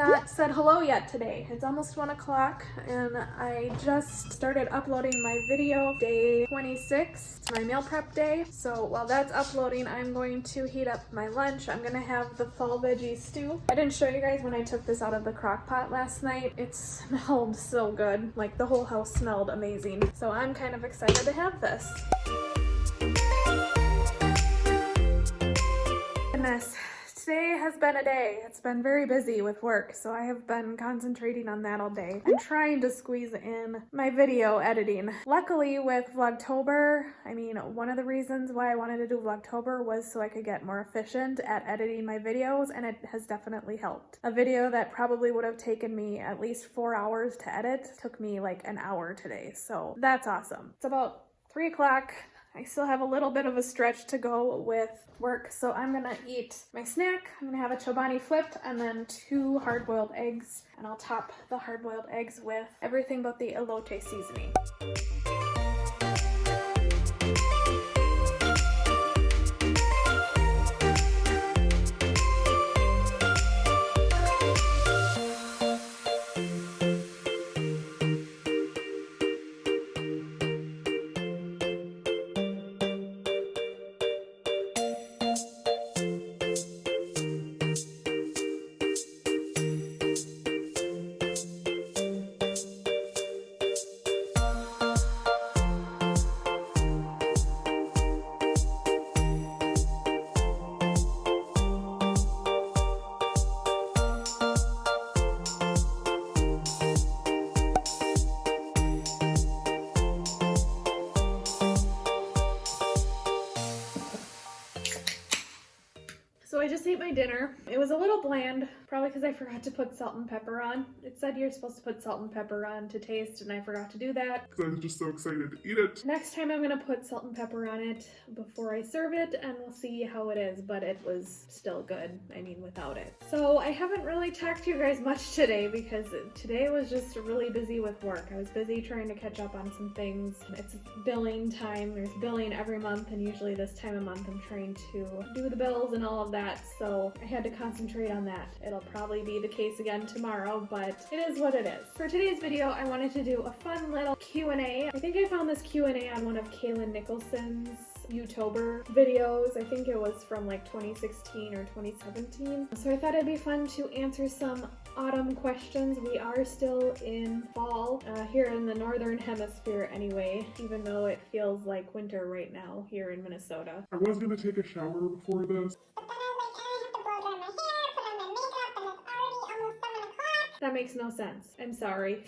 not said hello yet today. It's almost 1 o'clock and I just started uploading my video, day 26. It's my meal prep day. So while that's uploading, I'm going to heat up my lunch. I'm gonna have the fall veggie stew. I didn't show you guys when I took this out of the crock pot last night. It smelled so good. Like the whole house smelled amazing. So I'm kind of excited to have this. Goodness. Today has been a day. It's been very busy with work, so I have been concentrating on that all day. I'm trying to squeeze in my video editing. Luckily with Vlogtober, one of the reasons why I wanted to do Vlogtober was so I could get more efficient at editing my videos, and it has definitely helped. A video that probably would have taken me at least 4 hours to edit took me like an hour today, so that's awesome. It's about 3 o'clock. I still have a little bit of a stretch to go with work, so I'm gonna eat my snack. I'm gonna have a chobani flipped and then 2 hard-boiled eggs, and I'll top the hard-boiled eggs with everything but the elote seasoning. So I just ate my dinner. It was a little bland, probably because I forgot to put salt and pepper on. It said you're supposed to put salt and pepper on to taste, and I forgot to do that. Because I was just so excited to eat it. Next time I'm gonna put salt and pepper on it before I serve it, and we'll see how it is, but it was still good, without it. So I haven't really talked to you guys much today because today was just really busy with work. I was busy trying to catch up on some things. It's billing time. There's billing every month, and usually this time of month I'm trying to do the bills and all of that, so I had to concentrate on that. It'll probably be the case again tomorrow, but it is what it is. For today's video, I wanted to do a fun little Q&A. I think I found this Q&A on one of Kaylin Nicholson's Vlogtober videos. I think it was from like 2016 or 2017. So I thought it'd be fun to answer some autumn questions. We are still in fall here in the northern hemisphere anyway, even though it feels like winter right now here in Minnesota. I was going to take a shower before this. That makes no sense. I'm sorry.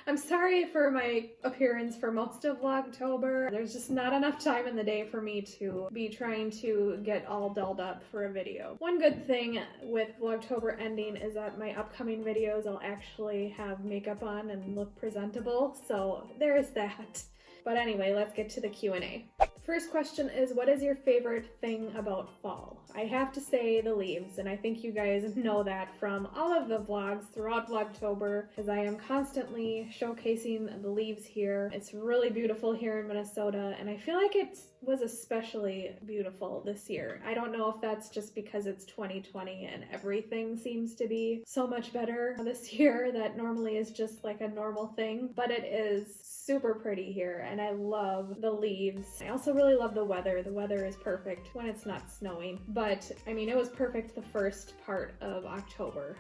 I'm sorry for my appearance for most of Vlogtober. There's just not enough time in the day for me to be trying to get all dolled up for a video. One good thing with Vlogtober ending is that my upcoming videos I'll actually have makeup on and look presentable, so there's that. But anyway, let's get to the Q&A. First question is, what is your favorite thing about fall? I have to say the leaves, and I think you guys know that from all of the vlogs throughout Vlogtober, because I am constantly showcasing the leaves here. It's really beautiful here in Minnesota, and I feel like it was especially beautiful this year. I don't know if that's just because it's 2020 and everything seems to be so much better this year that normally is just like a normal thing, but it is super pretty here, and I love the leaves. I also really love the weather. The weather is perfect when it's not snowing, but it was perfect the first part of October.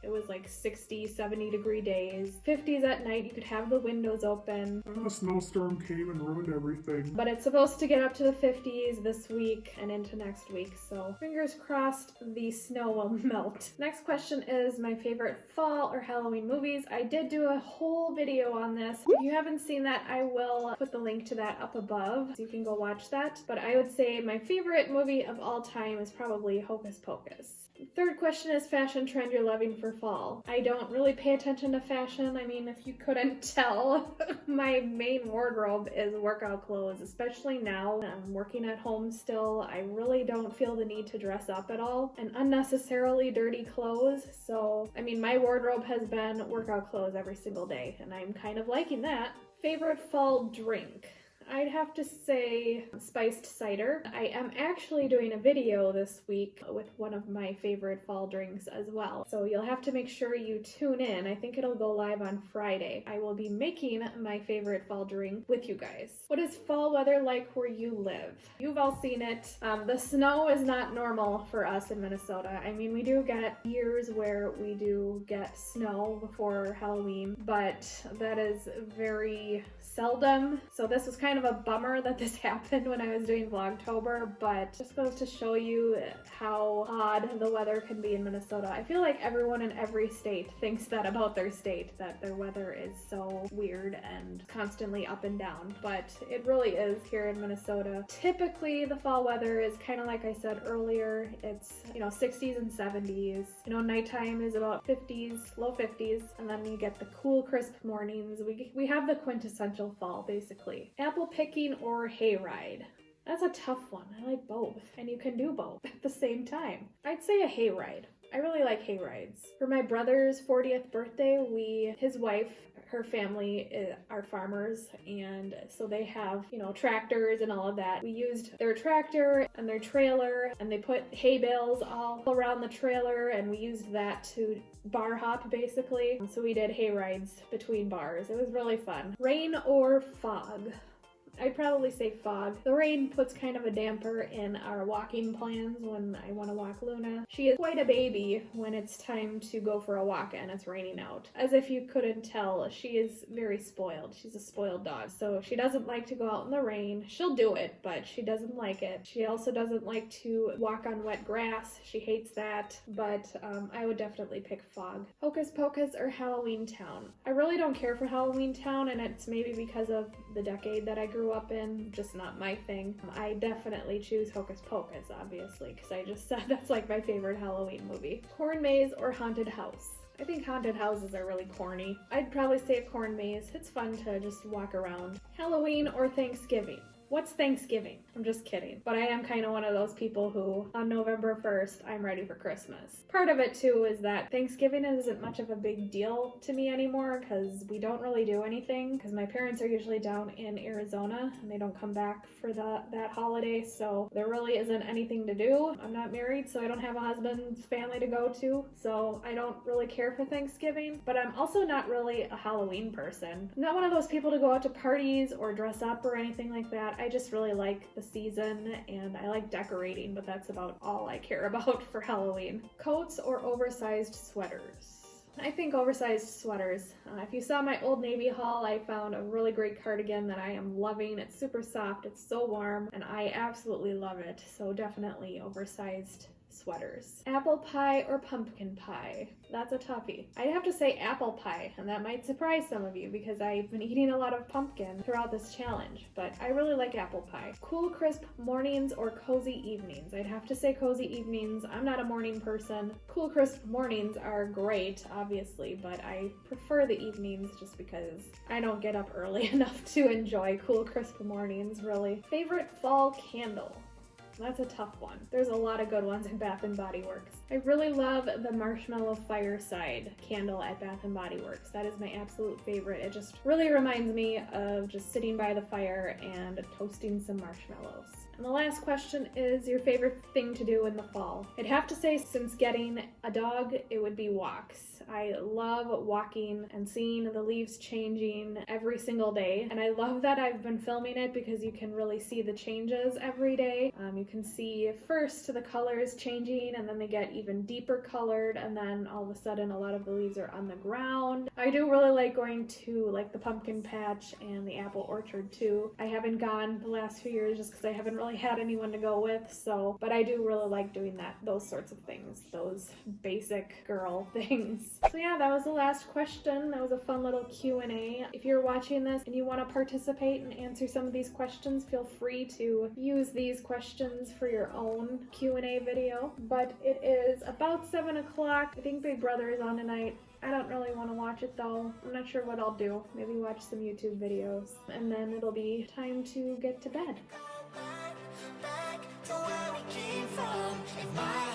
It was like 60, 70 degree days, 50s at night. You could have the windows open. And the snowstorm came and ruined everything. But it's supposed to get up to the 50s this week and into next week, so fingers crossed the snow will melt. Next question is my favorite fall or Halloween movies. I did do a whole video on this. If you haven't seen that, I will put the link to that up above so you can go watch that. But I would say my favorite movie of all time is probably Hocus Pocus. Third question is fashion trend you're loving for fall. I don't really pay attention to fashion. If you couldn't tell, my main wardrobe is workout clothes, especially now. I'm working at home still. I really don't feel the need to dress up at all and unnecessarily dirty clothes. So, my wardrobe has been workout clothes every single day, and I'm kind of liking that. Favorite fall drink? I'd have to say spiced cider. I am actually doing a video this week with one of my favorite fall drinks as well. So you'll have to make sure you tune in. I think it'll go live on Friday. I will be making my favorite fall drink with you guys. What is fall weather like where you live? You've all seen it. The snow is not normal for us in Minnesota. I mean, we do get years where we do get snow before Halloween, but that is very seldom. So this was kind of a bummer that this happened when I was doing Vlogtober, but just goes to show you how odd the weather can be in Minnesota. I feel like everyone in every state thinks that about their state, that their weather is so weird and constantly up and down, but it really is here in Minnesota. Typically the fall weather is kind of like I said earlier. It's, 60s and 70s. Nighttime is about 50s, low 50s, and then you get the cool, crisp mornings. We have the quintessential fall, basically. Apple picking or hayride? That's a tough one. I like both, and you can do both at the same time. I'd say a hayride. I really like hayrides. For my brother's 40th birthday, his wife, her family are farmers, and so they have, tractors and all of that. We used their tractor and their trailer, and they put hay bales all around the trailer, and we used that to bar hop, basically. So we did hay rides between bars. It was really fun. Rain or fog? I'd probably say fog. The rain puts kind of a damper in our walking plans when I want to walk Luna. She is quite a baby when it's time to go for a walk and it's raining out. As if you couldn't tell, she is very spoiled. She's a spoiled dog. So she doesn't like to go out in the rain. She'll do it, but she doesn't like it. She also doesn't like to walk on wet grass. She hates that, but I would definitely pick fog. Hocus Pocus or Halloween Town? I really don't care for Halloween Town, and it's maybe because of the decade that I grew up in, just not my thing. I definitely choose Hocus Pocus, obviously, because I just said that's like my favorite Halloween movie. Corn maze or haunted house? I think haunted houses are really corny. I'd probably say a corn maze. It's fun to just walk around. Halloween or Thanksgiving? What's Thanksgiving? I'm just kidding. But I am kind of one of those people who, on November 1st, I'm ready for Christmas. Part of it, too, is that Thanksgiving isn't much of a big deal to me anymore because we don't really do anything because my parents are usually down in Arizona and they don't come back for that holiday, so there really isn't anything to do. I'm not married, so I don't have a husband's family to go to, so I don't really care for Thanksgiving. But I'm also not really a Halloween person. I'm not one of those people to go out to parties or dress up or anything like that. I just really like the season and I like decorating, but that's about all I care about for Halloween. Coats or oversized sweaters? I think oversized sweaters. If you saw my Old Navy haul, I found a really great cardigan that I am loving. It's super soft, it's so warm, and I absolutely love it. So definitely oversized sweaters. Apple pie or pumpkin pie? That's a toughie. I'd have to say apple pie, and that might surprise some of you because I've been eating a lot of pumpkin throughout this challenge, but I really like apple pie. Cool, crisp mornings or cozy evenings? I'd have to say cozy evenings. I'm not a morning person. Cool, crisp mornings are great, obviously, but I prefer the evenings just because I don't get up early enough to enjoy cool, crisp mornings, really. Favorite fall candle? That's a tough one. There's a lot of good ones in Bath & Body Works. I really love the Marshmallow Fireside candle at Bath & Body Works. That is my absolute favorite. It just really reminds me of just sitting by the fire and toasting some marshmallows. And the last question is your favorite thing to do in the fall? I'd have to say, since getting a dog, it would be walks. I love walking and seeing the leaves changing every single day. And I love that I've been filming it because you can really see the changes every day. You can see first the colors changing and then they get even deeper colored, and then all of a sudden a lot of the leaves are on the ground. I do really like going to like the pumpkin patch and the apple orchard too. I haven't gone the last few years just because I haven't really had anyone to go with, but I do really like doing those sorts of things, those basic girl things. So yeah, that was the last question. That was a fun little Q&A. If you're watching this and you want to participate and answer some of these questions, feel free to use these questions for your own Q&A video. But it is about 7 o'clock. I think Big Brother is on tonight. I don't really want to watch it though. I'm not sure what I'll do. Maybe watch some YouTube videos. And then it'll be time to get to bed. Back to where we came from. If my